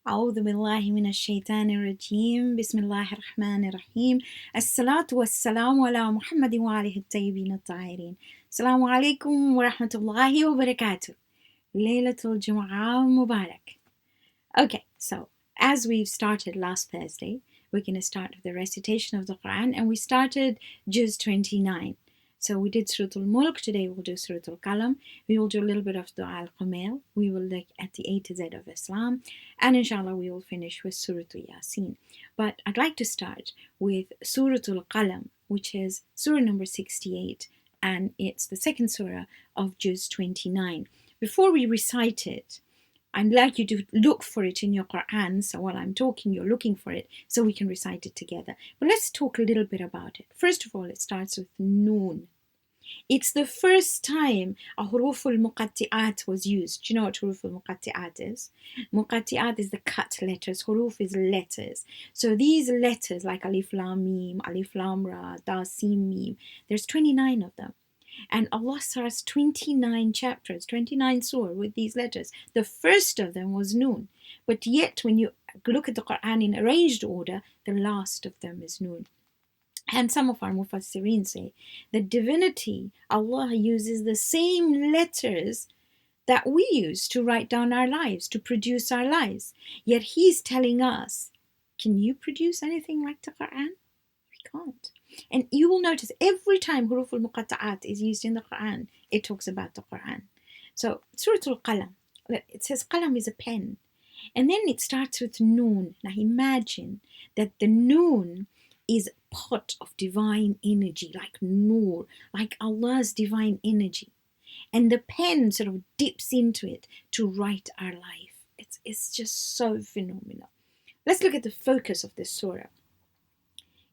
أعوذ بالله من الشيطان الرجيم بسم الله الرحمن الرحيم الصلاة والسلام على محمد وآله الطيبين الطاهرين السلام عليكم ورحمة الله وبركاته ليلة الجمعة مبارك. Okay, so as we've started last Thursday, we're going to start with the recitation of the Qur'an, and we started Juz 29. So we did Surah Al-Mulk, today we'll do Surah Al-Qalam, we will do a little bit of Dua Al-Kumayl, we will look at the A to Z of Islam, and inshallah we will finish with Surah Yaseen. But I'd like to start with Surah Al-Qalam, which is Surah number 68, and it's the second Surah of Juz 29. Before we recite it, I'd like you to look for it in your Qur'an, so while I'm talking, you're looking for it, so we can recite it together. But let's talk a little bit about it. First of all, it starts with Noon. It's the first time a huruf al-muqatti'at was used. Do you know what huruf al-muqatti'at is? Muqatti'at is the cut letters. Huruf is letters. So these letters, like alif lam mim, alif lam ra, ta sin mim, there's 29 of them. And Allah starts 29 chapters, 29 surah with these letters. The first of them was Noon. But yet, when you look at the Qur'an in arranged order, the last of them is Noon. And some of our Mufassirin say that divinity, Allah uses the same letters that we use to write down our lives, to produce our lives. Yet He's telling us, can you produce anything like the Qur'an? We can't. And you will notice every time huruf al-muqatta'at is used in the Qur'an, it talks about the Qur'an. So Surah Al-Qalam, it says qalam is a pen. And then it starts with Noon. Now imagine that the Noon is a pot of divine energy, like Noor, like Allah's divine energy. And the pen sort of dips into it to write our life. It's just so phenomenal. Let's look at the focus of this surah.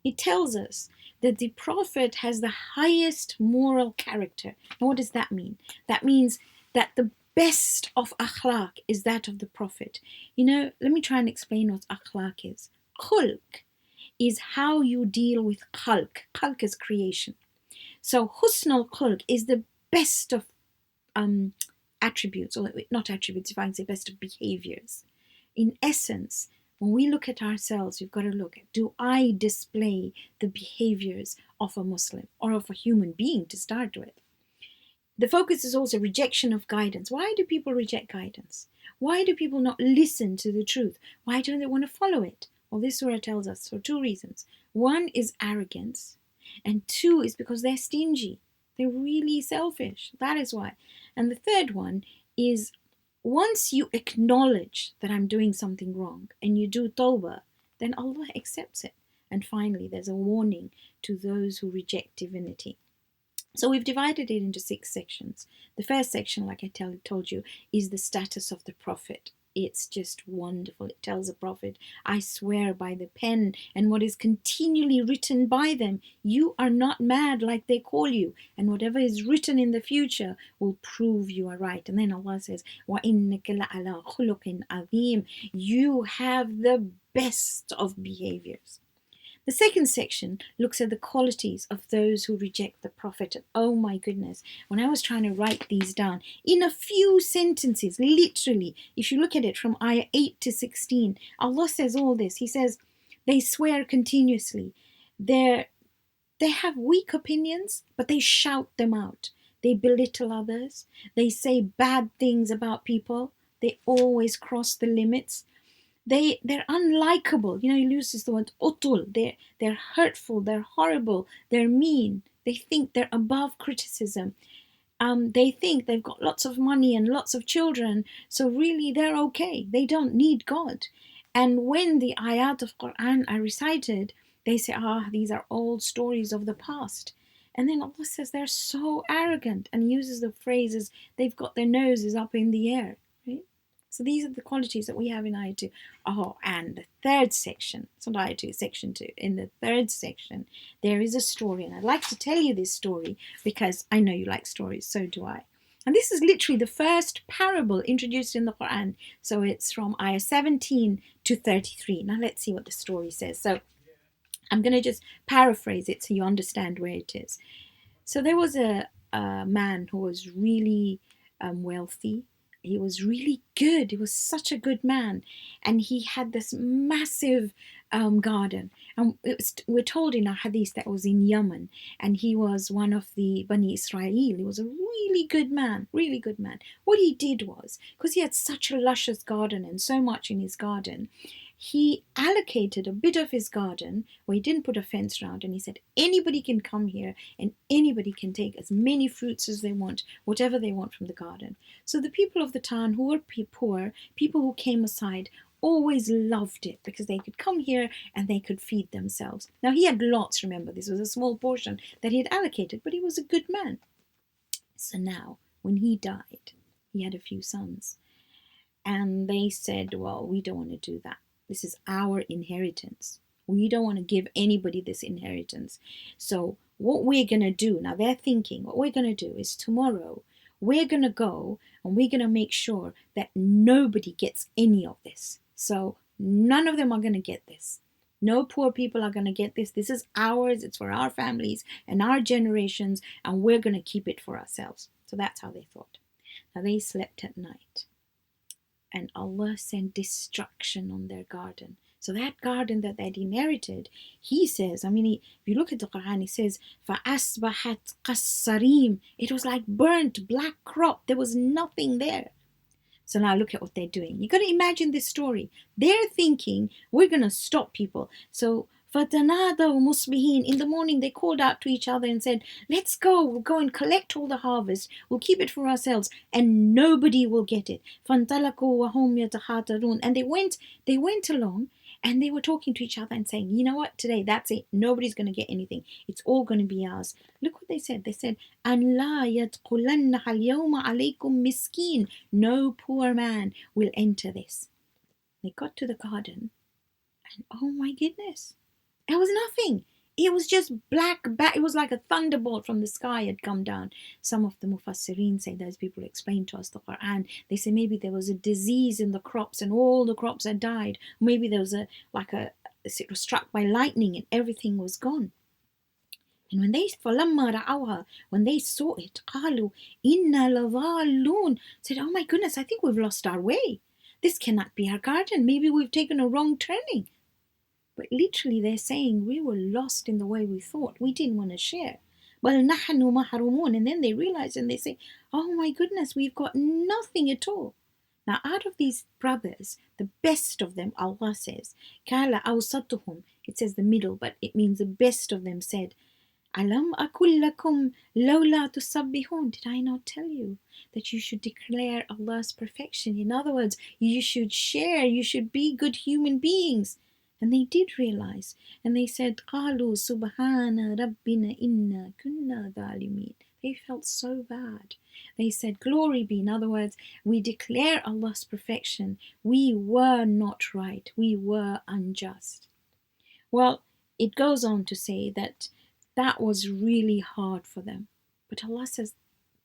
It tells us that the Prophet has the highest moral character. And what does that mean? That means that the best of akhlaq is that of the Prophet. You know, let me try and explain what akhlaq is. Khulq is how you deal with khalq. Khalq is creation. So husn al-khulq is the best of attributes, or not attributes, if I can say best of behaviors. In essence, when we look at ourselves, we've got to look at, do I display the behaviors of a Muslim or of a human being to start with? The focus is also rejection of guidance. Why do people reject guidance? Why do people not listen to the truth? Why don't they want to follow it? Well, this surah tells us for two reasons. One is arrogance, and two is because they're stingy. They're really selfish. That is why. And the third one is, once you acknowledge that I'm doing something wrong and you do tawbah, then Allah accepts it. And finally, there's a warning to those who reject divinity. So we've divided it into 6 sections. The first section, like I told you, is the status of the Prophet. It's just wonderful. It tells the Prophet, I swear by the pen and what is continually written by them, you are not mad like they call you, and whatever is written in the future will prove you are right. And then Allah says, وَإِنَّكَ لَعَلَىٰ خُلُقٍ عَظِيمٍ, you have the best of behaviors. The second section looks at the qualities of those who reject the Prophet. Oh my goodness, when I was trying to write these down, in a few sentences, literally, if you look at it from ayah 8 to 16, Allah says all this. He says, they swear continuously. They have weak opinions, but they shout them out. They belittle others. They say bad things about people. They always cross the limits. They're unlikable. You know, he uses the word utul. They're hurtful, they're horrible, they're mean. They think they're above criticism. They think they've got lots of money and lots of children, so really they're okay. They don't need God. And when the ayat of Qur'an are recited, they say, these are old stories of the past. And then Allah says they're so arrogant, and uses the phrases, they've got their noses up in the air. Right? So these are the qualities that we have in ayah 2. And the third section, it's not ayah 2, section 2. In the third section, there is a story. And I'd like to tell you this story because I know you like stories, so do I. And this is literally the first parable introduced in the Qur'an. So it's from ayah 17 to 33. Now let's see what the story says. So I'm going to just paraphrase it so you understand where it is. So there was a man who was really wealthy. he was really good. He was such a good man, and he had this massive garden. And we're told in our hadith that it was in Yemen, and he was one of the Bani Israel. He was a really good man, really good man. What he did was, because he had such a luscious garden and so much in his garden, he allocated a bit of his garden where he didn't put a fence around, and he said anybody can come here and anybody can take as many fruits as they want, whatever they want from the garden. So the people of the town who were poor, people who came aside, always loved it because they could come here and they could feed themselves. Now he had lots, remember, this was a small portion that he had allocated, but he was a good man. So now, when he died, he had a few sons, and they said, well, we don't want to do that. This is our inheritance. We don't want to give anybody this inheritance. So what we're going to do, now they're thinking, what we're going to do is tomorrow, we're going to go and we're going to make sure that nobody gets any of this. So none of them are going to get this. No poor people are going to get this. This is ours. It's for our families and our generations, and we're going to keep it for ourselves. So that's how they thought. Now they slept at night, and Allah sent destruction on their garden. So that garden that they'd inherited, he says, if you look at the Quran, he says, فَأَصْبَحَتْ قَصَّرِيمٌ. It was like burnt black crop. There was nothing there. So now look at what they're doing. You've got to imagine this story. They're thinking, we're going to stop people. So فَتَنَادَوْا مُصْبِحِينَ. In the morning, they called out to each other and said, let's go. We'll go and collect all the harvest. We'll keep it for ourselves, and nobody will get it. فَانْطَلَقُوا وَهُمْ يَتَخَاطَرُونَ. And they went along, and they were talking to each other and saying, you know what, today, that's it. Nobody's going to get anything. It's all going to be ours. Look what they said. They said, أَنْ لَا يَدْخُلَنَّهَا الْيَوْمَ عَلَيْكُمْ مِسْكِينٌ. No poor man will enter this. They got to the garden, and oh my goodness, there was nothing. It was just black. It was like a thunderbolt from the sky had come down. Some of the Mufassirin say, those people explain to us the Qur'an, they say maybe there was a disease in the crops and all the crops had died. Maybe there was it was struck by lightning and everything was gone. And when they saw it, قالوا إنا لضالون, said, oh my goodness, I think we've lost our way. This cannot be our garden. Maybe we've taken a wrong turning. But literally they're saying we were lost in the way we thought. We didn't want to share. بَلْ نَحْنُ مَحْرُومُونَ. And then they realize and they say, oh my goodness, we've got nothing at all. Now out of these brothers, the best of them, Allah says, كَالَ أَوْسَطُهُمْ. It says the middle, but it means the best of them said, أَلَمْ أَقُلْ لَكُمْ لَوْلَا تُسَبِّحُونَ. Did I not tell you that you should declare Allah's perfection? In other words, you should share, you should be good human beings. And they did realize, and they said, قَالُوا سُبْحَانَ رَبِّنَا إِنَّا كُنَّا ظَالِمِينَ. They felt so bad. They said, glory be, in other words, we declare Allah's perfection. We were not right. We were unjust. Well, it goes on to say that was really hard for them. But Allah says,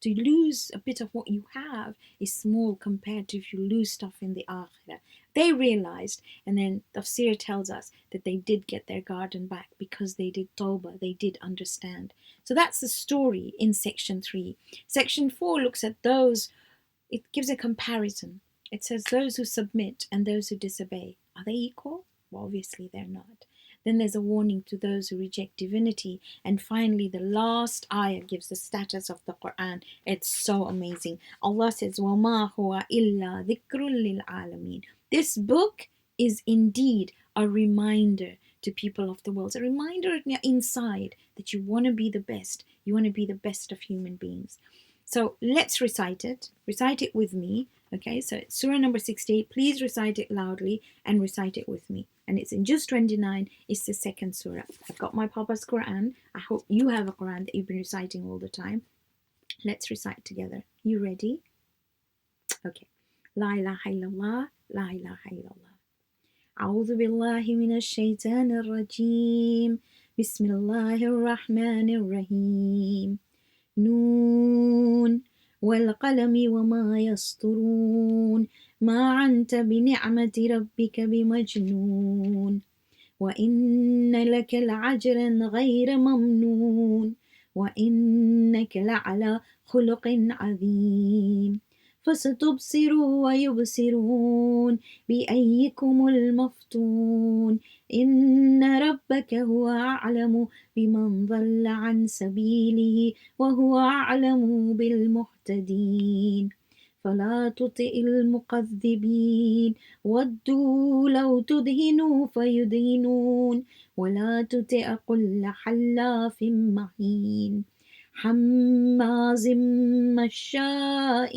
to lose a bit of what you have is small compared to if you lose stuff in the akhirah. They realized, and then Tafsir tells us that they did get their garden back because they did tawbah, they did understand. So that's the story in section 3. Section 4 looks at those, it gives a comparison. It says those who submit and those who disobey. Are they equal? Well, obviously they're not. Then there's a warning to those who reject divinity. And finally, the last ayah gives the status of the Qur'an. It's so amazing. Allah says, وَمَا هُوَ إِلَّا ذِكْرٌ لِلْعَالَمِينَ. This book is indeed a reminder to people of the world. It's a reminder inside that you want to be the best. You want to be the best of human beings. So let's recite it. Recite it with me. Okay, so it's Surah number 68. Please recite it loudly and recite it with me. And it's in Juz 29. It's the second surah. I've got my Papa's Quran. I hope you have a Quran that you've been reciting all the time. Let's recite together. You ready? Okay. La ilaha illallah. La ilaha illallah. أعوذ بالله من الشيطان الرجيم. بسم الله الرحمن الرحيم. نون والقلم وما يسطرون ما أنت بنعمة ربك بمجنون وإن لك لعجرا غير ممنون وإنك لعلى خلق عظيم فستبصر ويبصرون بأيكم المفتون إن ربك هو أعلم بمن ضل عن سبيله وهو أعلم بالمهتدين فلا تطع المكذبين ودوا لو تدهنوا فيدهنون ولا تطع كل حلاف مهين حماز مشاء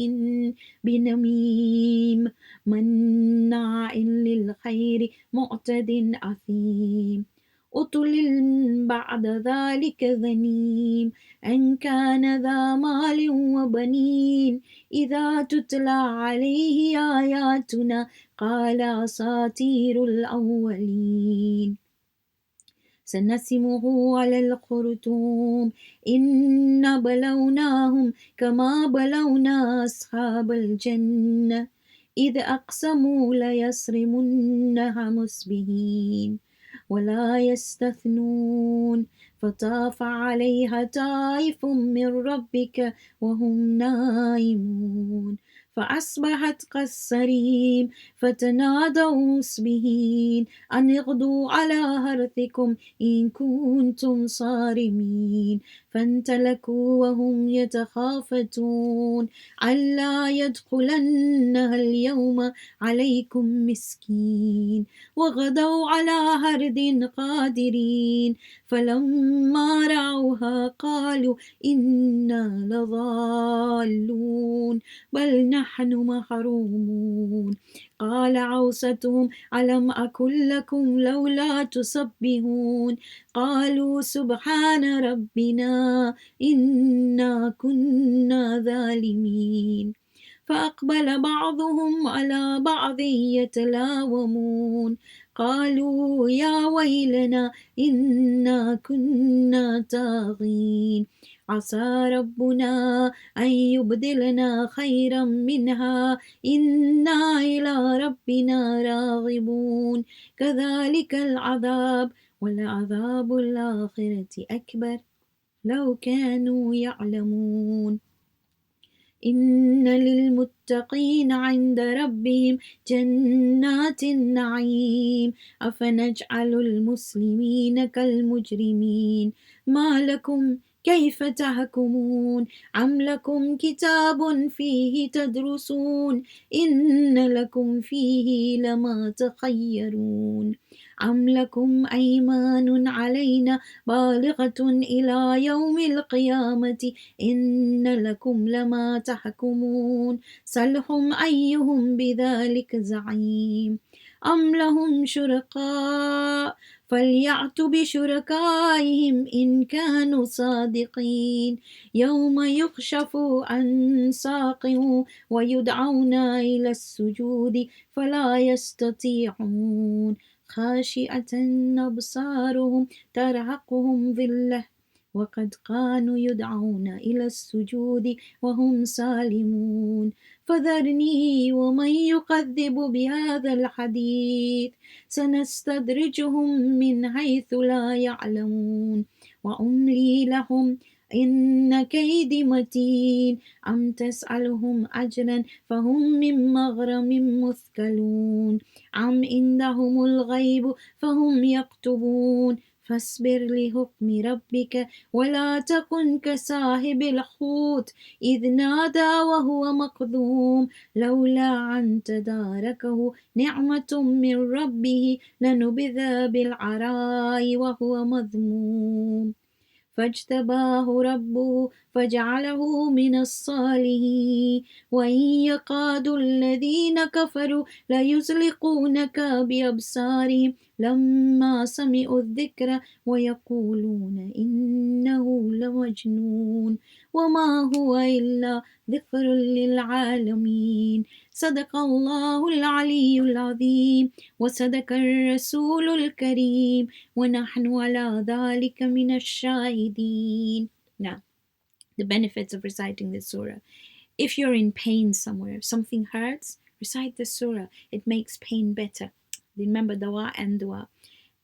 بنميم مناع للخير معتد أثيم أتل بعد ذلك ذنيم أن كان ذا مال وبنين إذا تتلى عليه آياتنا قال أساطير الأولين سنسمه على الخرطوم إن بلوناهم كما بلونا أصحاب الجنة إذ أقسموا ليصرمنها مسبهين ولا يستثنون فطاف عليها طائف من ربك وهم نائمون فأصبحت كالصريم فتنادوا مصبحين أن اغدوا على حرثكم إن كنتم صارمين فانطلقوا وهم يتخافتون ألا يدخلنها اليوم عليكم مسكين وغدوا على هرد قادرين فلما رأوها قالوا إنا لضالون بل نحن محرومون قال عوستهم ألم أكن لكم لولا تسبحون قالوا سبحان ربنا إنا كنا ظالمين فأقبل بعضهم على بعض يتلاومون قالوا يا ويلنا إنا كنا طاغين عسى ربنا أن يبدلنا خيرا منها إنا إلى ربنا راغبون كذلك العذاب ولعذاب الآخرة أكبر لو كانوا يعلمون إن للمتقين عند ربهم جنات النعيم أفنجعل المسلمين كالمجرمين ما لكم كيف تحكمون أم لكم كتاب فيه تدرسون إن لكم فيه لما تخيرون أم لكم أيمان علينا بالغة إلى يوم القيامة إن لكم لما تحكمون سلهم أيهم بذلك زعيم أم لهم شركاء فليأتوا بشركائهم إن كانوا صادقين يوم يكشف عن ساق ويدعون إلى السجود فلا يستطيعون خاشعة أبصارهم ترهقهم ذلة وقد كانوا يدعون إلى السجود وهم سالمون فذرني ومن يكذب بهذا الحديث سنستدرجهم من حيث لا يعلمون وأملي لهم إن كيدي متين أم تسألهم أجرا فهم من مغرم مثقلون أم عندهم الغيب فهم يكتبون فاصبر لحكم ربك ولا تكن كصاحب الحوت إذ نادى وهو مكظوم لولا أن تداركه نعمة من ربه لنبذ بالعراء وهو مذموم فاجتباه ربه فجعله من الصالحين وإن يكاد الذين كفروا ليزلقونك بأبصارهم لما سمعوا الذكر ويقولون إنه لمجنون وما هو إلا ذكر للعالمين صدق الله العلي العظيم وصدق الرسول الكريم ونحن على ذلك من الشاهدين. Now, the benefits of reciting this surah. If you're in pain somewhere, if something hurts, recite the surah. It makes pain better. Remember dawa and dua.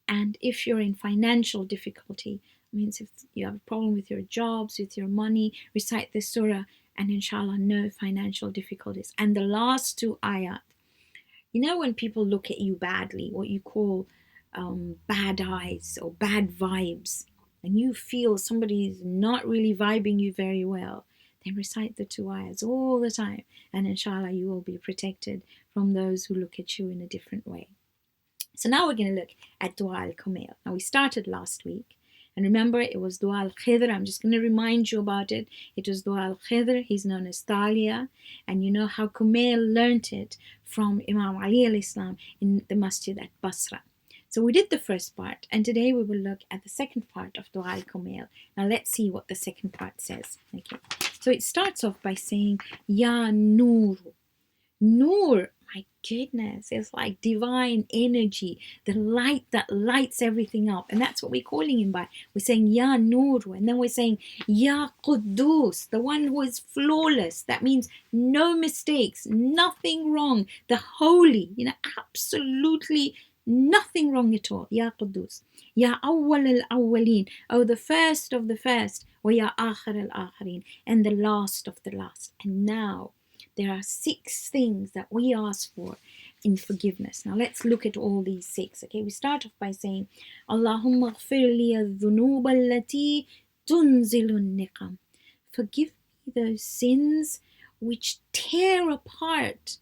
And if you're in financial difficulty, means if you have a problem with your jobs, with your money, recite this surah and inshallah no financial difficulties. And the last two ayat, you know, when people look at you badly, what you call bad eyes or bad vibes, and you feel somebody's not really vibing you very well, then recite the two ayats all the time, and inshallah you will be protected from those who look at you in a different way. So now we're going to look at Dua al-Kumayl. Now we started last week, and remember it was Dua al-Khidr. I'm just going to remind you about it. It was Dua al-Khidr. He's known as Thalia, and you know how Kumayl learnt it from Imam Ali al-Islam in the masjid at Basra. So we did the first part, and today we will look at the second part of Dua al-Kumayl. Now let's see what the second part says. Okay. So it starts off by saying, Ya Nur. Nur, my goodness, it's like divine energy, the light that lights everything up. And that's what we're calling him by. We're saying Ya Nur, and then we're saying Ya Quddus, the one who is flawless. That means no mistakes, nothing wrong. The holy, absolutely nothing wrong at all. Ya Quddus. Ya Awwal al-Awwaleen, oh, the first of the first. Wa Ya Akhir al-Akhirin, and the last of the last. And now, there are 6 things that we ask for in forgiveness. Now let's look at all these 6. Okay, we start off by saying, Allahumma ghfir li al-dhunub allati tunzilu niqam. Forgive me those sins which tear apart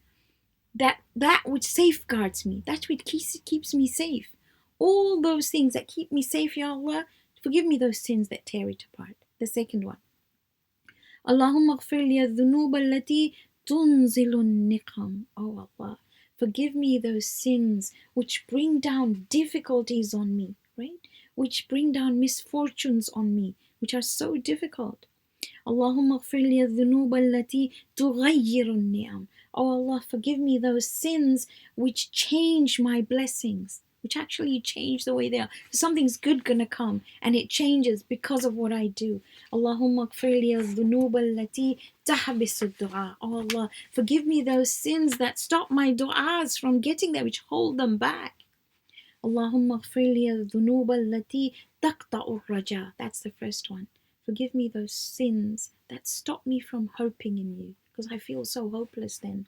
that which safeguards me, that which keeps me safe. All those things that keep me safe, Ya Allah, forgive me those sins that tear it apart. The second one, Allahumma ghfir li al-dhunub allati tunzilu niqam. Oh Allah, forgive me those sins which bring down difficulties on me, right? Which bring down misfortunes on me, which are so difficult. Allahumma ghfir li al-dhunub allati tughayyiru ni'am. Oh Allah, forgive me those sins which change my blessings, which actually change the way they are. Something's good gonna come, and it changes because of what I do. Allahumma ghfir li al-dhunub allati tahbisu du'a. Oh Allah, forgive me those sins that stop my du'as from getting there, which hold them back. Allahumma ghfir li al-dhunub allati taqta'u raja. That's the first one. Forgive me those sins that stop me from hoping in you, because I feel so hopeless then.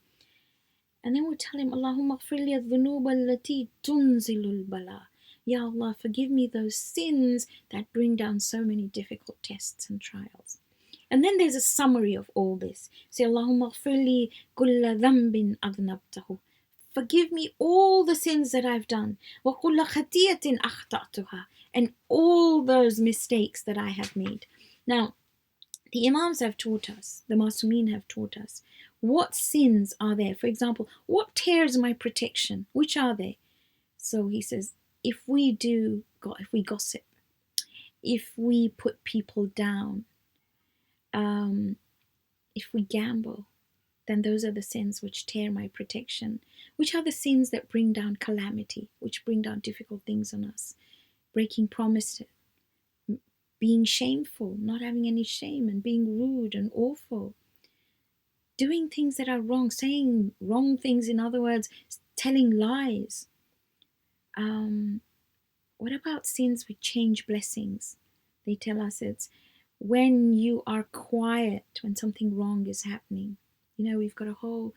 And then we'll tell him, Allahumma ghfir li al-dhunub allati tunzilu al-bala. Ya Allah, forgive me those sins that bring down so many difficult tests and trials. And then there's a summary of all this. Say, Allahumma ghfir li kulla dhanbin adnabtahu. Forgive me all the sins that I've done. Wa kulla khatiyatin akhta'tuha. And all those mistakes that I have made. Now, the Imams have taught us, the Masumeen have taught us, what sins are there? For example, what tears my protection? Which are they? So he says, if we gossip, if we put people down, if we gamble, then those are the sins which tear my protection. Which are the sins that bring down calamity, which bring down difficult things on us? Breaking promises, being shameful, not having any shame, and being rude and awful. Doing things that are wrong, saying wrong things, in other words, telling lies. What about sins which change blessings? They tell us it's when you are quiet, when something wrong is happening. We've got a whole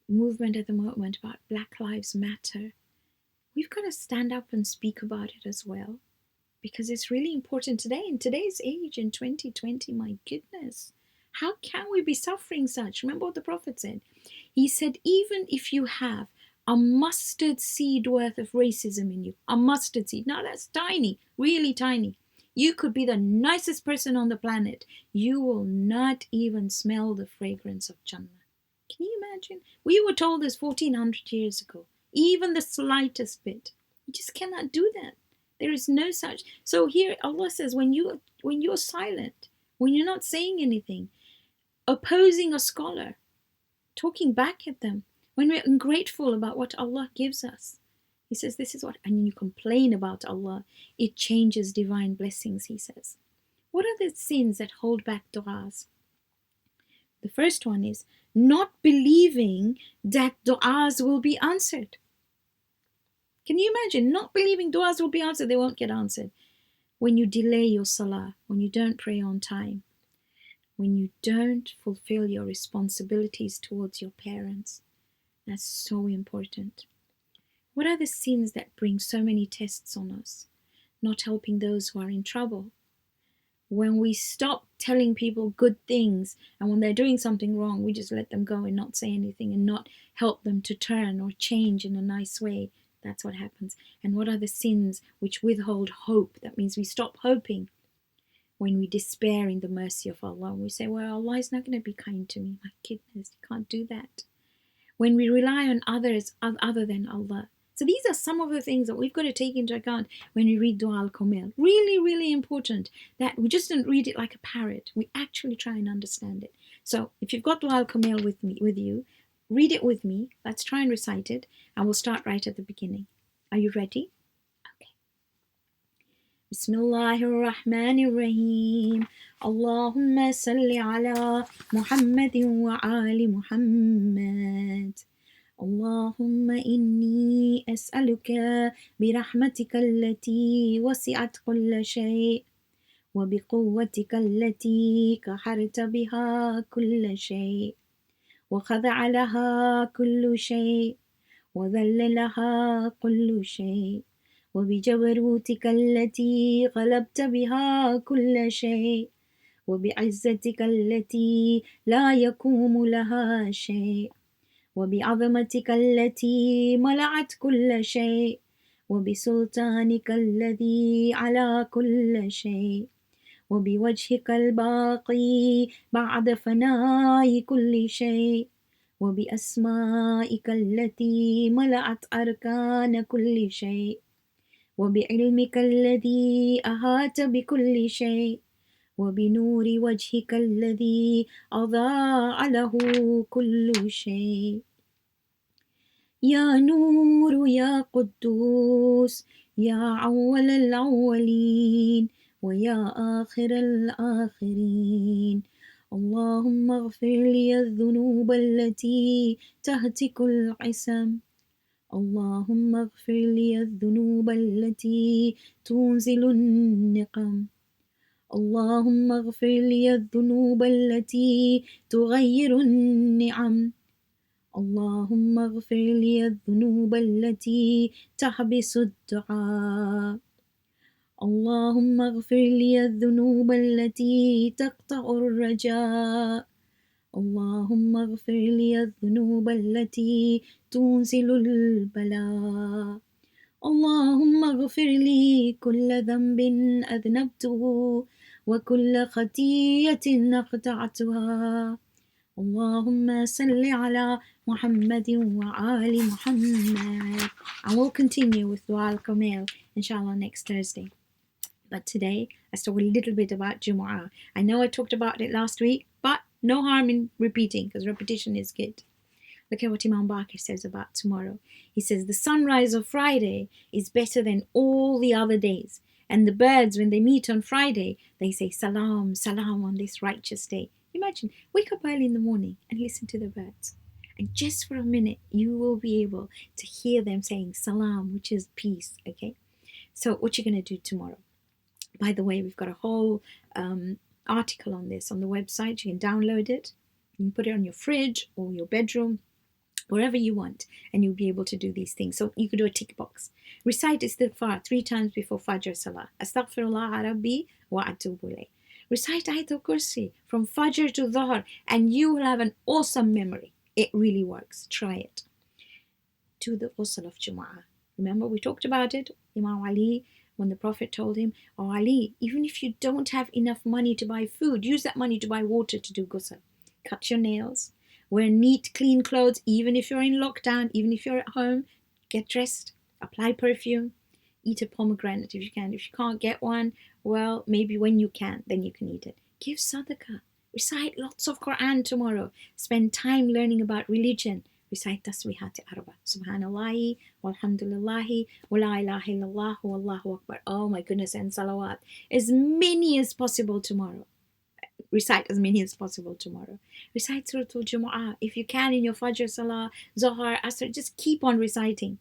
movement at the moment about Black Lives Matter. We've got to stand up and speak about it as well, because it's really important today, in today's age, in 2020, my goodness. How can we be suffering such? Remember what the Prophet said. He said, even if you have a mustard seed worth of racism in you, a mustard seed. Now that's tiny, really tiny. You could be the nicest person on the planet. You will not even smell the fragrance of Jannah. Can you imagine? We were told this 1400 years ago. Even the slightest bit. You just cannot do that. There is no such. So here Allah says, when you're silent, when you're not saying anything, opposing a scholar, talking back at them, when we're ungrateful about what Allah gives us, He says, this is what, and you complain about Allah, it changes divine blessings, He says. What are the sins that hold back du'as? The first one is not believing that du'as will be answered. Can you imagine not believing du'as will be answered? They won't get answered. When you delay your salah, when you don't pray on time, when you don't fulfill your responsibilities towards your parents. That's so important. What are the sins that bring so many tests on us? Not helping those who are in trouble. When we stop telling people good things, and when they're doing something wrong, we just let them go and not say anything and not help them to turn or change in a nice way. That's what happens. And what are the sins which withhold hope? That means we stop hoping. When we despair in the mercy of Allah, we say, well, Allah is not going to be kind to me. My goodness, you can't do that. When we rely on others other than Allah. So these are some of the things that we've got to take into account when we read Dua al-Kumayl. Really, really important that we just don't read it like a parrot. We actually try and understand it. So if you've got Dua al-Kumayl with you, read it with me. Let's try and recite it. And we'll start right at the beginning. Are you ready? Okay. Bismillahir Rahmanir Rahim. Allahumma salli ala Muhammadin wa ali Muhammad. اللهم إني أسألك برحمتك التي وسعت كل شيء وبقوتك التي قهرت بها كل شيء وخضع لها كل شيء وذل لها كل شيء وبجبروتك التي غلبت بها كل شيء وبعزتك التي لا يقوم لها شيء وبعظمتك التي ملأت كل شيء وبسلطانك الذي على كل شيء وبوجهك الباقي بعد فناء كل شيء وبأسمائك التي ملأت أركان كل شيء وبعلمك الذي أحاط بكل شيء وبنور وجهك الذي أضاء له كل شيء يا نور يا قدوس يا أول الأولين ويا آخر الآخرين اللهم اغفر لي الذنوب التي تهتك العصم اللهم اغفر لي الذنوب التي تنزل النقم اللهم اغفر لي الذنوب التي تغير النعم اللهم اغفر لي الذنوب التي تحبس الدعاء اللهم اغفر لي الذنوب التي تقطع الرجاء اللهم اغفر لي الذنوب التي تنزل البلاء اللهم اغفر لي كل ذنب أذنبته وكل خطيئة أخطأتها اللهم صل على محمد وآل Muhammad. And we'll continue with Dua al-Kumayl inshallah next Thursday. But today, let's talk a little bit about Jumu'ah. I know I talked about it last week, but no harm in repeating because repetition is good. Look at what Imam Baqir says about tomorrow. He says, the sunrise of Friday is better than all the other days. And the birds, when they meet on Friday, they say, Salam, Salam on this righteous day. Imagine, wake up early in the morning and listen to the birds. And just for a minute, you will be able to hear them saying Salam, which is peace, okay? So what you're going to do tomorrow. By the way, we've got a whole article on this on the website. You can download it. You can put it on your fridge or your bedroom, wherever you want, and you'll be able to do these things. So you could do a tick box. Recite istighfar 3 times before Fajr Salah. Astaghfirullah Rabbi wa atubu ilayh. Recite Ayatul Kursi from Fajr to Dhuhr, and you will have an awesome memory. It really works. Try it. To the ghusl of Jumu'ah. Remember, we talked about it. Imam Ali, when the Prophet told him, oh Ali, even if you don't have enough money to buy food, use that money to buy water to do ghusl. Cut your nails. Wear neat, clean clothes, even if you're in lockdown, even if you're at home. Get dressed. Apply perfume. Eat a pomegranate if you can. If you can't get one, well, maybe when you can, then you can eat it. Give sadaqah. Recite lots of Qur'an tomorrow. Spend time learning about religion. Recite tasbihat arba. Subhanallahi, walhamdulillahi, wa la ilaha illallah, wallahu akbar. Oh my goodness, and salawat. As many as possible tomorrow. Recite as many as possible tomorrow. Recite Surah Al-Jumu'ah. If you can in your Fajr Salah, Zohar, Asr, just keep on reciting.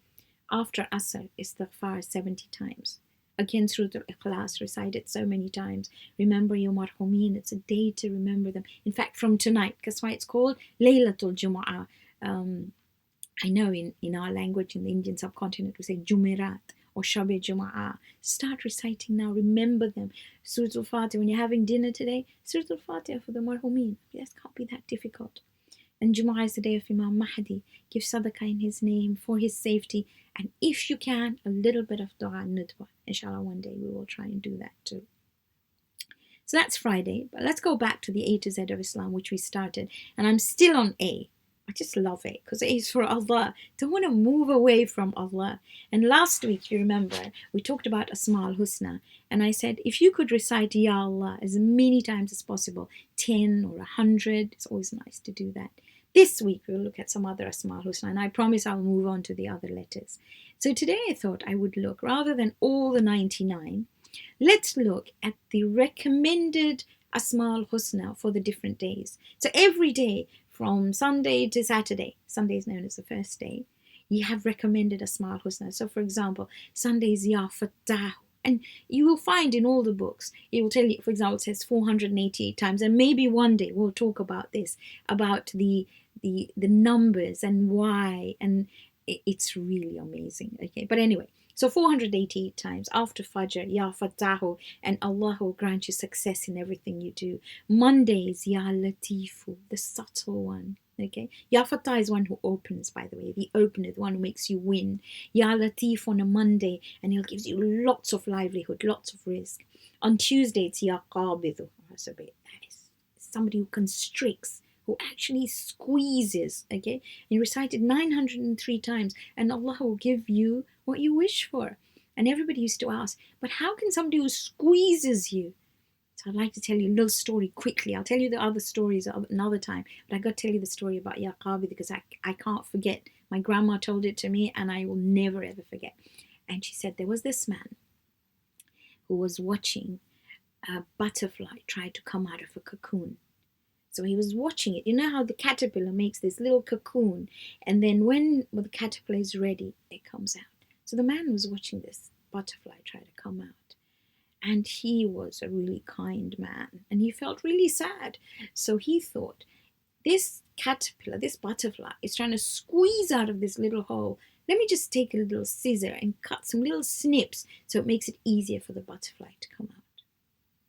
After Asr, istighfar 70 times. Again, Surah Al-Ikhlas, recite it so many times. Remember your marhumin. It's a day to remember them. In fact, from tonight, that's why it's called Laylatul Jumu'ah. I know in our language, in the Indian subcontinent, we say Jumerat or Shabe Jumu'ah. Start reciting now. Remember them. Surah Al-Fatiha. When you're having dinner today, Surah Al-Fatiha for the marhumin. Yes, can't be that difficult. And Jumu'ah is the day of Imam Mahdi. Give sadaqah in his name for his safety. And if you can, a little bit of dua and nudwa. Inshallah, one day we will try and do that too. So that's Friday. But let's go back to the A to Z of Islam, which we started. And I'm still on A. I just love it because A is for Allah. Don't want to move away from Allah. And last week, you remember, we talked about Asma al-Husna. And I said, if you could recite Ya Allah as many times as possible, 10 or 100, it's always nice to do that. This week, we'll look at some other Asma al-Husna. And I promise I'll move on to the other letters. So today I thought I would look, rather than all the 99, let's look at the recommended Asma al-Husna for the different days. So every day, from Sunday to Saturday, Sunday is known as the first day, you have recommended Asma al-Husna. So for example, Sunday is Ya Fattah. And you will find in all the books, it will tell you, for example, it says 488 times. And maybe one day we'll talk about this, about the numbers and why. And it's really amazing. Okay, but anyway, so 488 times after Fajr, Ya Fattahu, and Allah will grant you success in everything you do. Mondays, Ya Latifu, the subtle one. Okay, Ya Fattah is one who opens, by the way, the opener, the one who makes you win. Ya Latif on a Monday, and he'll give you lots of livelihood, lots of risk. On Tuesday, it's Ya Qabidu. That is somebody who constricts, who actually squeezes. Okay, you recite it 903 times, and Allah will give you what you wish for. And everybody used to ask, but how can somebody who squeezes you? So I'd like to tell you a little story quickly. I'll tell you the other stories another time, but I got to tell you the story about Ya Qabi because I can't forget. My grandma told it to me and I will never ever forget. And she said there was this man who was watching a butterfly try to come out of a cocoon. So he was watching it. You know how the caterpillar makes this little cocoon, and then when the caterpillar is ready, it comes out. So the man was watching this butterfly try to come out, and he was a really kind man, and he felt really sad. So he thought, this caterpillar, this butterfly, is trying to squeeze out of this little hole. Let me just take a little scissor and cut some little snips so it makes it easier for the butterfly to come out.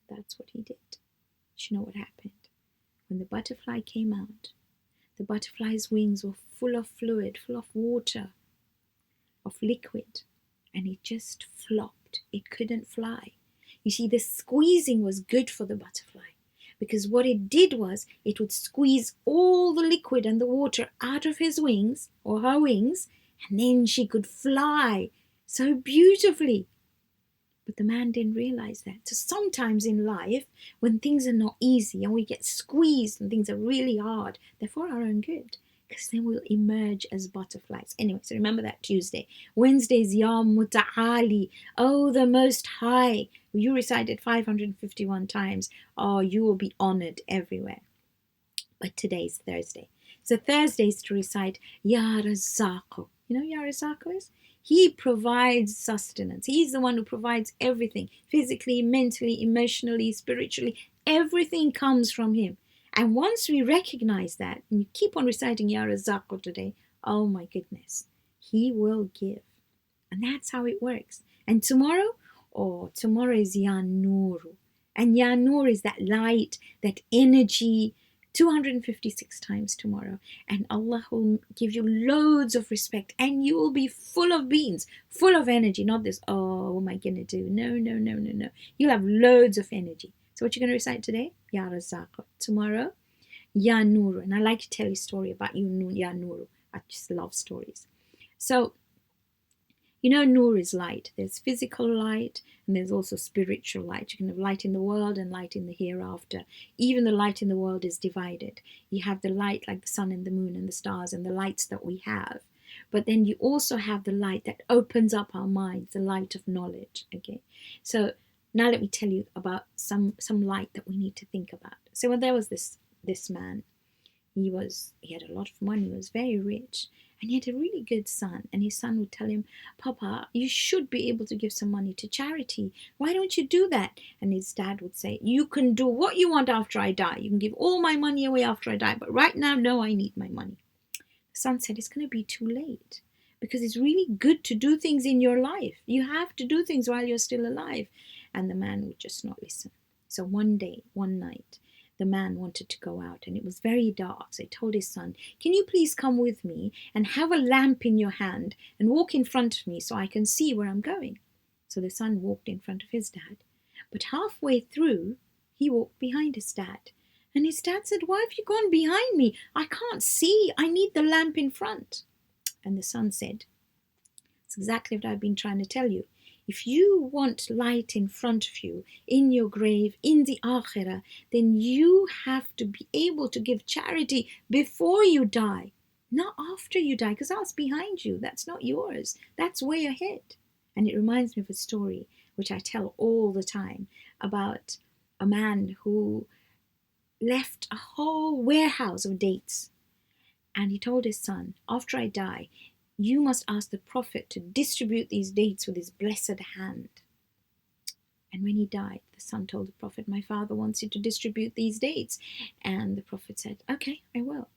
That's what he did. Do you know what happened? When the butterfly came out, the butterfly's wings were full of fluid, full of water, of liquid, and it just flopped. It couldn't fly. You see, the squeezing was good for the butterfly because what it did was it would squeeze all the liquid and the water out of his wings or her wings, and then she could fly so beautifully. But the man didn't realize that. So sometimes in life, when things are not easy and we get squeezed and things are really hard, they're for our own good, because then we'll emerge as butterflies. Anyway, so remember that Tuesday. Wednesday's Ya Muta'ali, oh, the Most High. You recited 551 times. Oh, you will be honored everywhere. But today's Thursday. So Thursday is to recite Ya Razzaqu. You know Ya Razzaqu is? He provides sustenance. He's the one who provides everything. Physically, mentally, emotionally, spiritually. Everything comes from him. And once we recognize that, and you keep on reciting Ya Razzaqu today, oh my goodness, he will give. And that's how it works. And tomorrow? Oh, tomorrow is Ya Nuru. And Ya Nur is that light, that energy, 256 times tomorrow, and Allah will give you loads of respect, and you will be full of beans, full of energy. Not this, oh, what am I going to do? No. You'll have loads of energy. So what you're going to recite today? Ya Razzaq. Tomorrow, Ya Nur. And I like to tell you a story about Ya Nur. I just love stories. So, you know, Nur is light. There's physical light and there's also spiritual light. You can have light in the world and light in the hereafter. Even the light in the world is divided. You have the light like the sun and the moon and the stars and the lights that we have. But then you also have the light that opens up our minds, the light of knowledge. Okay. So now let me tell you about some light that we need to think about. So when there was this man, He had a lot of money, he was very rich, and he had a really good son. And his son would tell him, Papa, you should be able to give some money to charity. Why don't you do that? And his dad would say, you can do what you want after I die. You can give all my money away after I die. But right now, no, I need my money. The son said, it's going to be too late, because it's really good to do things in your life. You have to do things while you're still alive. And the man would just not listen. So one night, the man wanted to go out and it was very dark. So he told his son, can you please come with me and have a lamp in your hand and walk in front of me so I can see where I'm going? So the son walked in front of his dad. But halfway through, he walked behind his dad. And his dad said, why have you gone behind me? I can't see. I need the lamp in front. And the son said, it's exactly what I've been trying to tell you. If you want light in front of you, in your grave, in the akhirah, then you have to be able to give charity before you die, not after you die, because that's behind you. That's not yours. That's way ahead. And it reminds me of a story which I tell all the time about a man who left a whole warehouse of dates. And he told his son, after I die, you must ask the Prophet to distribute these dates with his blessed hand. And when he died, the son told the Prophet, my father wants you to distribute these dates. And the Prophet said, okay, I will.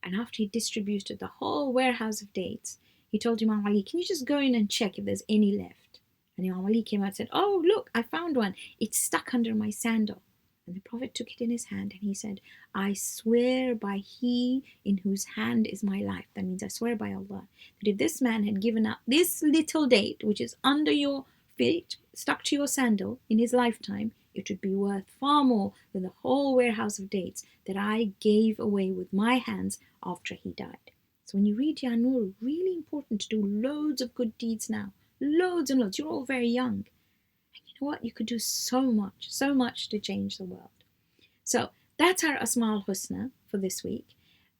And after he distributed the whole warehouse of dates, he told Imam Ali, can you just go in and check if there's any left? And Imam Ali came out and said, oh, look, I found one. It's stuck under my sandal. And the Prophet took it in his hand and he said, I swear by he in whose hand is my life. That means I swear by Allah that if this man had given up this little date, which is under your feet, stuck to your sandal in his lifetime, it would be worth far more than the whole warehouse of dates that I gave away with my hands after he died. So when you read Ya Nur, really important to do loads of good deeds now. Loads and loads. You're all very young. What you could do so much to change the world. So that's our Asma al-Husna for this week.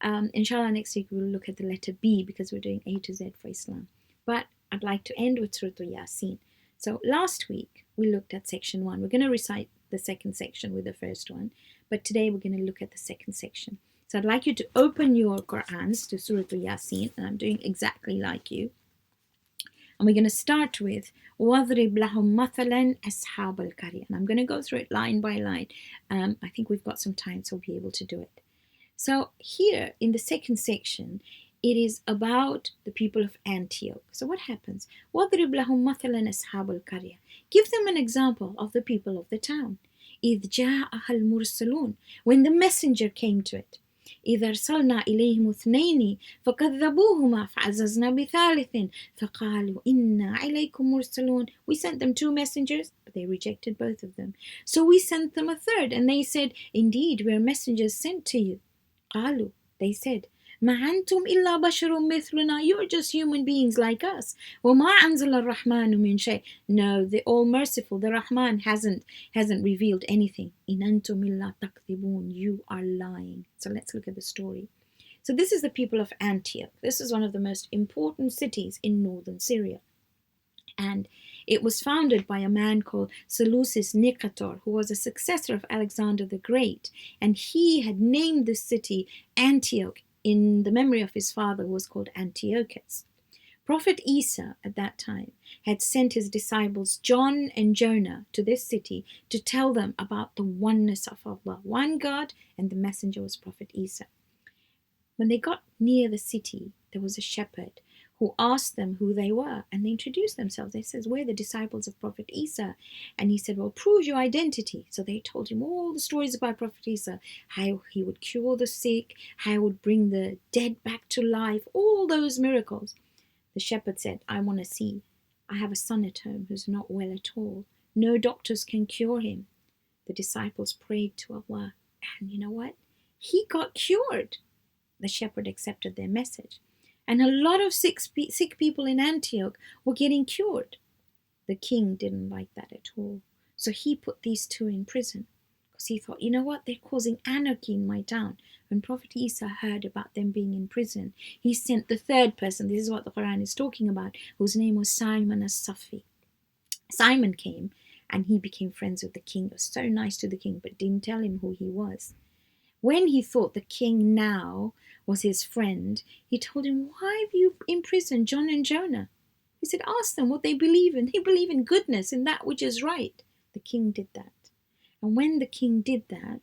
Inshallah, next week we'll look at the letter B because we're doing A to Z for Islam. But I'd like to end with Sura Yaseen. So last week we looked at section 1. We're going to recite the second section with the first one, but today we're going to look at the second section. So I'd like you to open your Qur'ans to Sura Yaseen, and I'm doing exactly like you. And we're going to start with وَضْرِبْ لَهُمْ مَثَلًا أَصْحَابَ الْقَرْيَةِ. And I'm going to go through it line by line. I think we've got some time, so we'll be able to do it. So here in the second section, it is about the people of Antioch. So what happens? وَضْرِبْ لَهُمْ مَثَلًا أَصْحَابَ الْقَرْيَةِ. Give them an example of the people of the town. إِذْ جَاءَهَا الْمُرْسَلُونَ. When the messenger came to it. إذا أرسلنا إليهم اثنين فكذبوهما فعززنا بثالث فقالوا إنا إليكم مرسلون. We sent them 2 messengers, but they rejected both of them. So we sent them a third, and they said, indeed, we are messengers sent to you. قالوا, they said, ما أنتم إلا بشر مثلنا. You're just human beings like us. وما أنزل الرحمن من شيء. No, the All-Merciful, the Rahman, hasn't revealed anything. إن أنتم إلا تكذبون. You are lying. So let's look at the story. So this is the people of Antioch. This is one of the most important cities in northern Syria. And it was founded by a man called Seleucus Nicator, who was a successor of Alexander the Great. And he had named this city Antioch in the memory of his father, who was called Antiochus. Prophet Isa at that time had sent his disciples John and Jonah to this city to tell them about the oneness of Allah, one God, and the messenger was Prophet Isa. When they got near the city, there was a shepherd who asked them who they were, and they introduced themselves. They said, we're the disciples of Prophet Isa. And he said, well, prove your identity. So they told him all the stories about Prophet Isa, how he would cure the sick, how he would bring the dead back to life, all those miracles. The shepherd said, I want to see. I have a son at home who's not well at all. No doctors can cure him. The disciples prayed to Allah, and you know what? He got cured. The shepherd accepted their message. And a lot of sick people in Antioch were getting cured. The king didn't like that at all. So he put these 2 in prison. Because he thought, you know what, they're causing anarchy in my town. When Prophet Isa heard about them being in prison, he sent the 3rd person, this is what the Quran is talking about, whose name was Simon as-Safi. Simon came and he became friends with the king. He was so nice to the king, but didn't tell him who he was. When he thought the king now was his friend, he told him, "Why have you imprisoned John and Jonah?" He said, "Ask them what they believe in. They believe in goodness, in that which is right." The king did that. And when the king did that,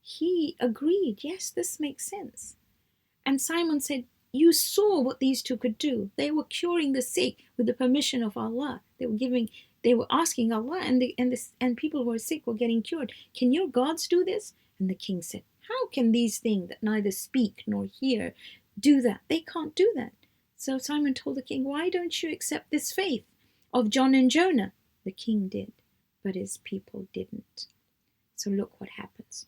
he agreed, "Yes, this makes sense." And Simon said, "You saw what these two could do. They were curing the sick with the permission of Allah. They were asking Allah, and people who were sick were getting cured. Can your gods do this?" And the king said, "How can these things that neither speak nor hear do that? They can't do that." So Simon told the king, "Why don't you accept this faith of John and Jonah?" The king did, but his people didn't. So look what happens.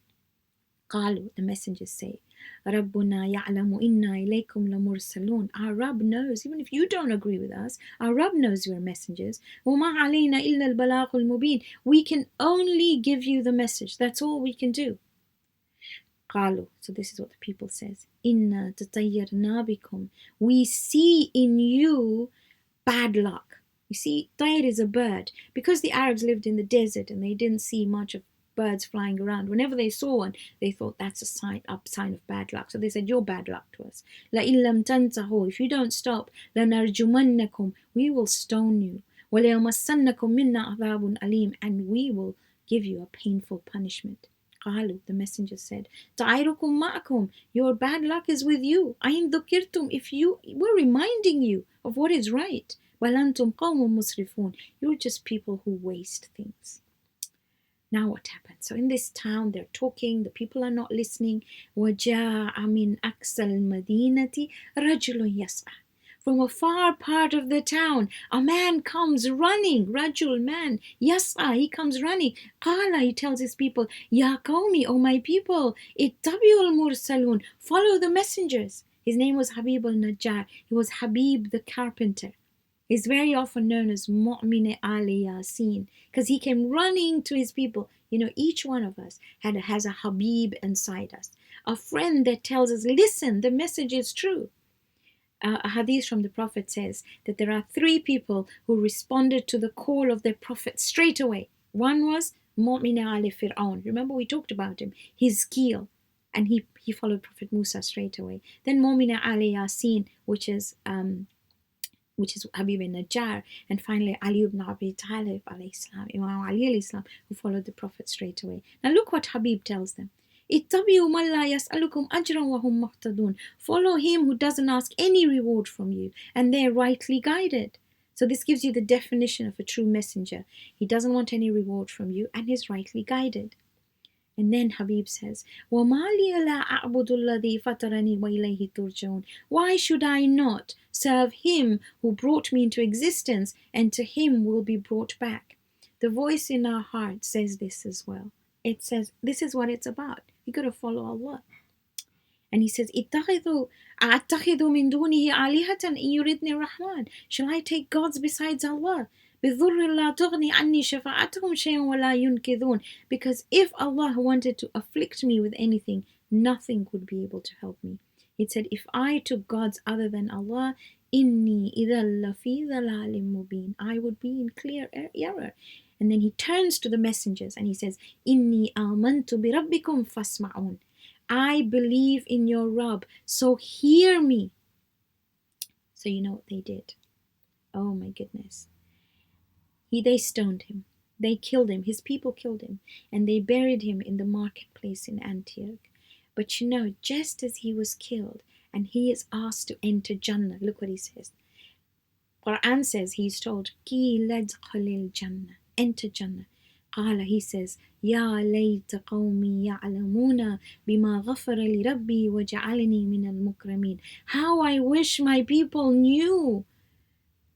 قالوا, the messengers say, ربنا يعلم إنا إليكم لمرسلون. Our Rabb knows, even if you don't agree with us, our Rabb knows we're messengers. وما علينا إلا البلاغ المبين. We can only give you the message. That's all we can do. قالوا, so this is what the people says, إنا تطيرنا بكم. We see in you bad luck. You see, Tayr is a bird. Because the Arabs lived in the desert and they didn't see much of birds flying around, whenever they saw one, they thought that's a sign of bad luck. So they said, "You're bad luck to us. لَإِن لَمْ تَنْتَهُوا, if you don't stop, لَنَرْجُمَنَّكُمْ, we will stone you. وَلَيَمَسَّنَّكُمْ مِنَّا عَذَابٌ أَلِيمٌ, and we will give you a painful punishment." قالوا, the messenger said, "طَائِرُكُمْ مَعَكُمْ, your bad luck is with you. أَيْنْ ذُكِرْتُمْ, if you were reminding you of what is right. وَلَنْتُمْ قَوْمٌ مُسْرِفُونَ, you're just people who waste things." Now what happened? So in this town, they're talking, the people are not listening. وَجَاءَ مِنْ أَقْصَى الْمَدِينَةِ رَجُلٌ يَسْعَى. From a far part of the town, a man comes running. Rajul, man. Yas'a, he comes running. Qala, he tells his people, Ya qawmi, O my people, ittabi'ul mursalun, follow the messengers. His name was Habib al-Najjar. He was Habib the carpenter. He's very often known as Mu'min Ali Yaseen because he came running to his people. You know, each one of us has a Habib inside us, a friend that tells us, "Listen, the message is true." A hadith from the Prophet says that there are 3 people who responded to the call of their Prophet straight away. One was Mu'min Ali Fir'aun. Remember, we talked about him, his skill, and he followed Prophet Musa straight away. Then Mu'min Ali Yaseen, which is Habib al-Najjar, and finally Ali ibn Abi Talib alayhi salam, Imam Ali alayhi salam, who followed the Prophet straight away. Now look what Habib tells them. اتَّبِعُوا مَن لَا يَسْأَلُكُمْ أَجْرًا وَهُمْ مُهْتَدُونَ. Follow him who doesn't ask any reward from you, and they're rightly guided. So this gives you the definition of a true messenger. He doesn't want any reward from you, and is rightly guided. And then Habib says, وَمَا لِيَ لَا أَعْبُدُ الَّذِي فَطَرَنِي وَإِلَيْهِ تُرْجَعُونَ. Why should I not serve him who brought me into existence, and to him will be brought back? The voice in our heart says this as well. It says, this is what it's about. You got to follow Allah. And he says, أَأَتَّخِذُ مِن دُونِهِ آلِهَةً إِن يُرِدْنِي الرَّحْمَنُ. Shall I take gods besides Allah? بِضُرٍّ لَا تُغْنِي عَنِّي شَفَاعَتُهُمْ شَيْئًا وَلَا يُنْقِذُونَ. Because if Allah wanted to afflict me with anything, nothing would be able to help me. It said, if I took gods other than Allah, إِنِّي إِذًا لَفِي ضَلَالٍ مُبِينٍ, I would be in clear error. And then he turns to the messengers and he says, إِنِّي آمَنْتُ بِرَبِّكُمْ فَاسْمَعُونَ. I believe in your Rabb, so hear me. So you know what they did. Oh my goodness. They stoned him. They killed him. His people killed him. And they buried him in the marketplace in Antioch. But you know, just as he was killed and he is asked to enter Jannah, look what he says. Qur'an says he's told, قِيلَ ادْخُلِ الْجَنَّةِ, enter Jannah. قال, he says, يا ليت قومي يعلمون بما غفر لي ربي وجعلني من المكرمين. How I wish my people knew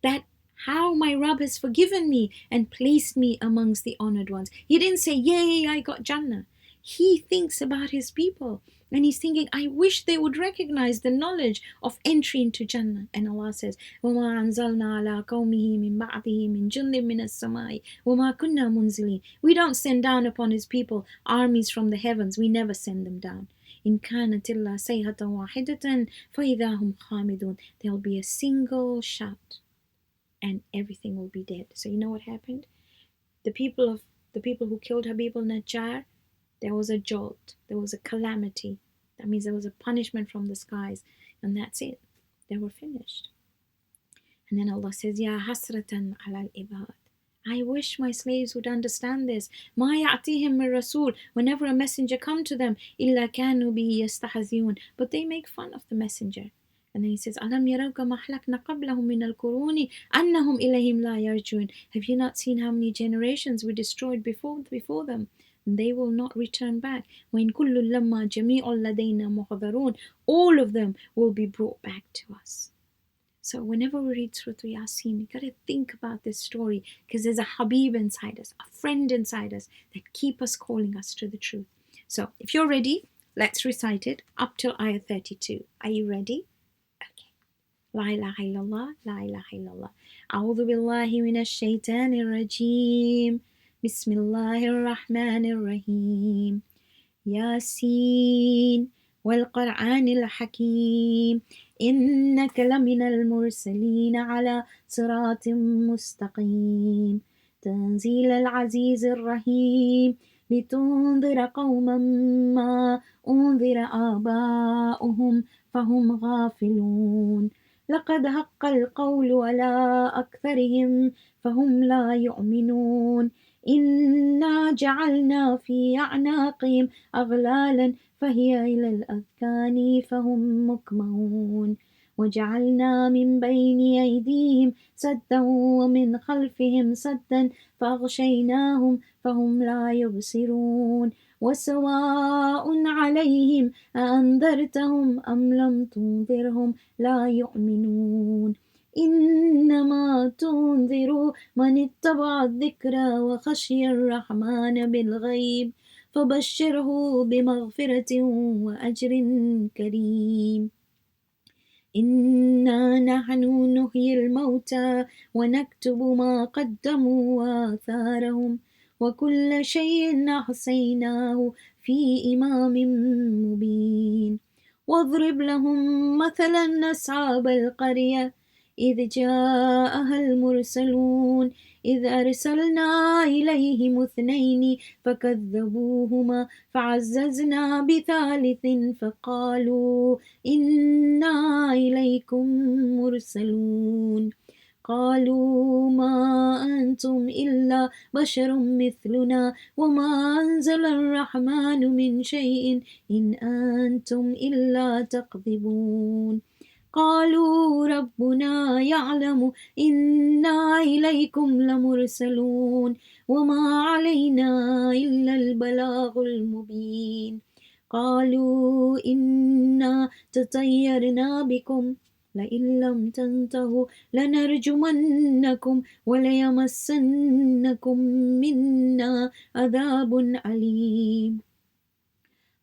that how my Rabb has forgiven me and placed me amongst the honored ones. He didn't say, yay, I got Jannah. He thinks about his people. And he's thinking, I wish they would recognize the knowledge of entry into Jannah. And Allah says, وَمَا أَنزَلْنَا عَلَىٰ قَوْمِهِ مِن بَعْدِهِ مِن جُنْدٍ مِّنَ السَّمَاءِ وَمَا كُنَّا مُنزِلِينَ. We don't send down upon his people armies from the heavens. We never send them down. إِن كَانَتْ إِلَّا صَيْحَةً وَاحِدَةً فَإِذَا هُمْ خَامِدُونَ. There'll be a single shout and everything will be dead. So you know what happened? The people who killed Habib al-Najjar, There was a jolt, there was a calamity. That means there was a punishment from the skies, and that's it. They were finished. And then Allah says, Ya hasratan ala al-ibad. I wish my slaves would understand this. Ma ya'tihim min rasul. Whenever a messenger come to them, illa kanu bihi yastahziyun. But they make fun of the messenger. And then he says, Alam yarawka ma ahlakna qablahum min al-quruni annahum ilayhim la yarjun. Have you not seen how many generations we destroyed before them? They will not return back. وَإِن كُلُّ لَمَّا جَمِيعٌ لَدَيْنَا مُحْضَرُونَ. All of them will be brought back to us. So whenever we read Surah Yaseen, you got to think about this story, because there's a Habib inside us, a friend inside us that keep us calling us to the truth. So if you're ready, let's recite it up till ayah 32. Are you ready? Okay. La ilaha illallah, la ilaha illallah. A'udhu billahi minash shaitanir rajim. Bismillahir rahmanir rahim. Yaseen wal Qur'anil hakim. إنك لمن المرسلين على صراط مستقيم تنزيل العزيز الرحيم لتنذر قوما ما أنذر آباؤهم فهم غافلون لقد حق القول على أكثرهم فهم لا يؤمنون إنا جعلنا في أعناقهم أغلالا فهي إلى الأذقان فهم مقمحون وجعلنا من بين أيديهم سدا ومن خلفهم سدا فأغشيناهم فهم لا يبصرون وسواء عليهم أأنذرتهم أم لم تنذرهم لا يؤمنون إنما تنذر من اتبع الذكر وخشي الرحمن بالغيب فبشره بمغفرة وأجر كريم إنا نحن نحيي الموتى ونكتب ما قدموا وآثارهم وكل شيء أحصيناه في إمام مبين واضرب لهم مثلا أصحاب القرية إذ جاءها المرسلون إذ أرسلنا إليهم اثنين فكذبوهما فعززنا بثالث فقالوا إنا إليكم مرسلون قالوا ما أنتم إلا بشر مثلنا وما أنزل الرحمن من شيء إن أنتم إلا تكذبون قالوا ربنا يعلم إنا إليكم لمرسلون وما علينا إلا البلاغ المبين قالوا إنا تطيرنا بكم لئن لم تنتهوا لنرجمنكم وليمسنكم منا عذاب أليم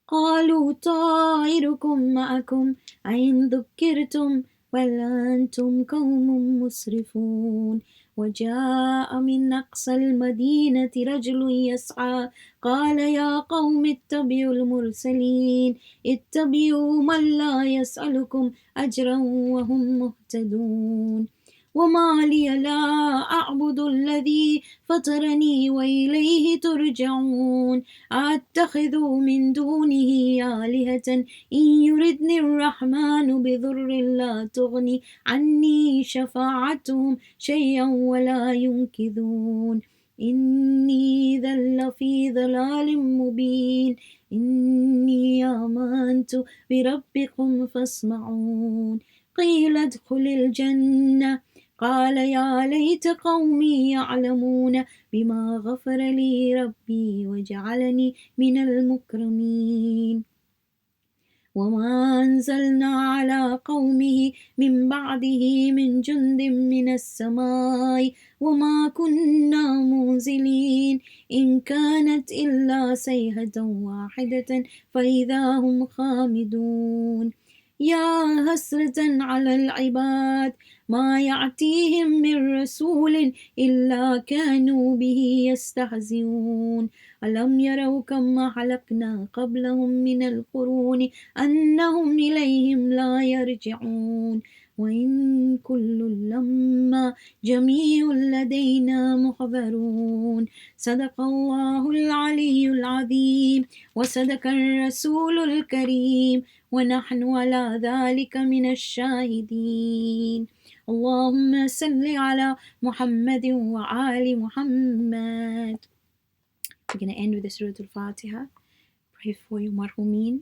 قالوا طائركم معكم أئن ذكرتم بل أنتم قوم مسرفون وجاء من أقصى المدينة رجل يسعى قال يا قوم اتبعوا المرسلين اتبعوا من لا يسألكم أجرا وهم مهتدون وما لي لا أعبد الذي فطرني وإليه ترجعون أتخذ من دونه آلهة إن يردني الرحمن بضر لا تغني عني شفاعتهم شيئا ولا ينقذون إني إذا لفي ضلال مبين إني آمنت بربكم فاسمعون قيل ادخل الجنة قال يا ليت قومي يعلمون بما غفر لي ربي وجعلني من المكرمين وما أنزلنا على قومه من بعده من جند من السماء وما كنا منزلين إن كانت إلا صيحة واحدة فإذا هم خامدون يا حسرة على العباد ما يأتيهم من رسول إلا كانوا به يستهزئون ألم يروا كم أهلكنا قبلهم من القرون أنهم إليهم لا يرجعون وإن كل لما جميع لدينا محضرون صدق الله العلي العظيم وصدق الرسول الكريم ونحن على ذلك من الشاهدين اللهم صل على محمد وآل محمد. We're going to end with the Surah Al-Fatiha. Pray for your marhumin,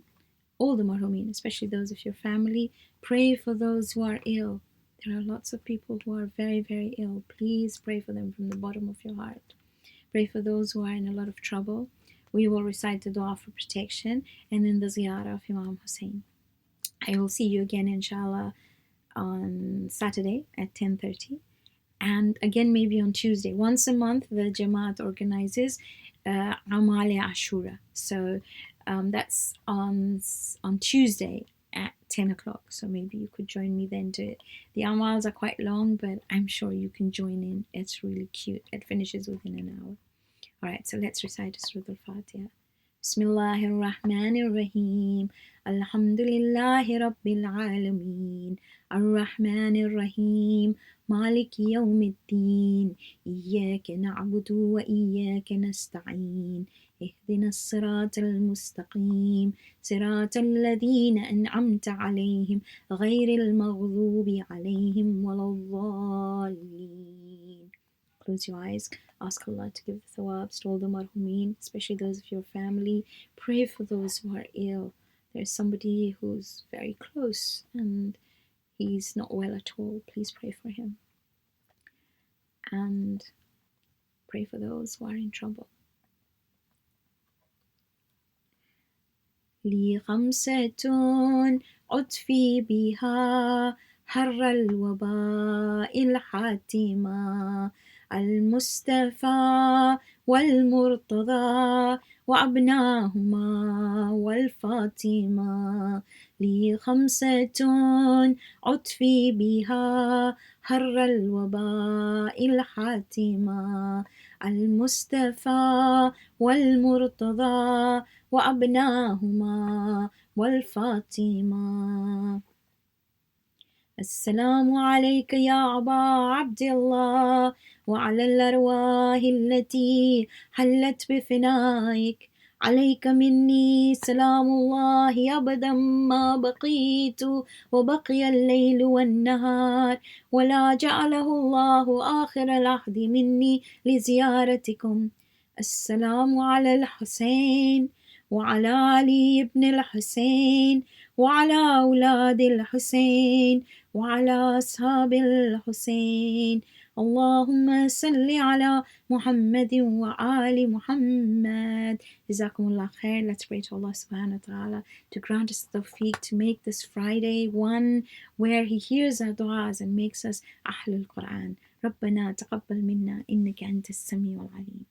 all the marhumin, especially those of your family. Pray for those who are ill. There are lots of people who are very, very ill. Please pray for them from the bottom of your heart. Pray for those who are in a lot of trouble. We will recite the dua for protection and then the ziyarah of Imam Hussein. I will see you again, inshallah, on Saturday at 10:30. And again, maybe on Tuesday. Once a month, the Jamaat organizes Amale Ashura. So that's on Tuesday at 10 o'clock. So maybe you could join me then to it. The Amals are quite long, but I'm sure you can join in. It's really cute. It finishes within an hour. All right, so let's recite Surah Al-Fatiha. Bismillahir Rahmanir Rahim. Alhamdulillahi Rabbil Alameen. Ar-Rahmanir Rahim. مالك يوم الدين إياك نعبد وإياك نستعين اهدنا الصراط المستقيم صراط الذين أنعمت عليهم غير المغضوب عليهم ولا الضالين. Close your eyes. Ask Allah to give the thawabs to all the marhumin, especially those of your family. Pray for those who are ill. There's somebody who's very close and he's not well at all. Please pray for him. And pray for those who are in trouble. لي خمسة أطفي بها حر الوباء الحاتمة المصطفى والمرتضى وأبناهما والفاطمة لي خمسة أطفي بها حر الوباء الحاتمة المصطفى والمرتضى وأبناهما والفاطمة السلام عليك يا أبا عبد الله وعلى الأرواح التي حلت بفنائك عليك مني سلام الله أبدا ما بقيت وبقي الليل والنهار ولا جعله الله آخر العهد مني لزيارتكم السلام على الحسين وعلى علي بن الحسين وعلى أولاد الحسين وعلى أصحاب الحسين اللهم صل على محمد وآل محمد. Jazakumullah khair. Let's pray to Allah subhanahu wa ta'ala to grant us the tawfiq to make this Friday one where He hears our du'as and makes us Ahlul Qur'an. ربنا تقبل منا إنك أنت السميع العليم.